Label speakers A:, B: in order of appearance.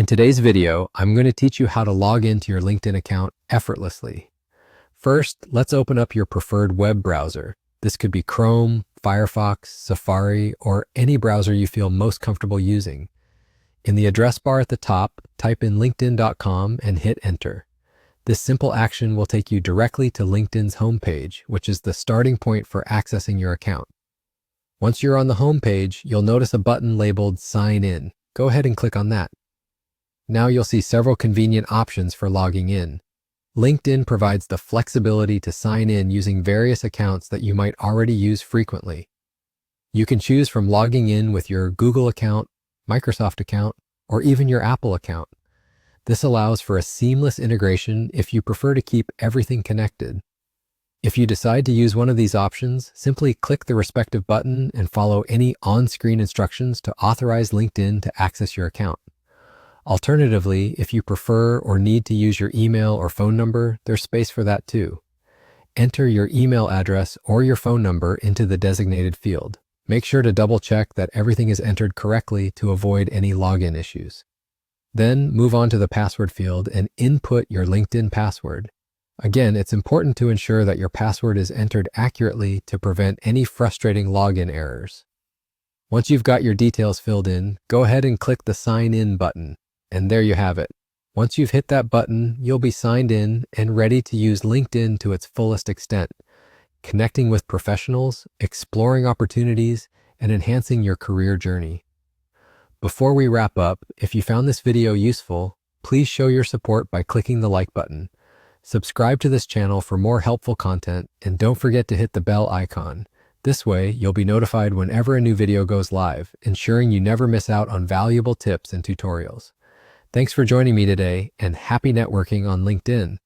A: In today's video, I'm going to teach you how to log into your LinkedIn account effortlessly. First, let's open up your preferred web browser. This could be Chrome, Firefox, Safari, or any browser you feel most comfortable using. In the address bar at the top, type in linkedin.com and hit enter. This simple action will take you directly to LinkedIn's homepage, which is the starting point for accessing your account. Once you're on the homepage, you'll notice a button labeled Sign In. Go ahead and click on that. Now you'll see several convenient options for logging in. LinkedIn provides the flexibility to sign in using various accounts that you might already use frequently. You can choose from logging in with your Google account, Microsoft account, or even your Apple account. This allows for a seamless integration if you prefer to keep everything connected. If you decide to use one of these options, simply click the respective button and follow any on-screen instructions to authorize LinkedIn to access your account. Alternatively, if you prefer or need to use your email or phone number, there's space for that too. Enter your email address or your phone number into the designated field. Make sure to double check that everything is entered correctly to avoid any login issues. Then move on to the password field and input your LinkedIn password. Again, it's important to ensure that your password is entered accurately to prevent any frustrating login errors. Once you've got your details filled in, go ahead and click the Sign In button. And there you have it. Once you've hit that button, you'll be signed in and ready to use LinkedIn to its fullest extent, connecting with professionals, exploring opportunities, and enhancing your career journey. Before we wrap up, if you found this video useful, please show your support by clicking the like button. Subscribe to this channel for more helpful content, and don't forget to hit the bell icon. This way, you'll be notified whenever a new video goes live, ensuring you never miss out on valuable tips and tutorials. Thanks for joining me today, and happy networking on LinkedIn.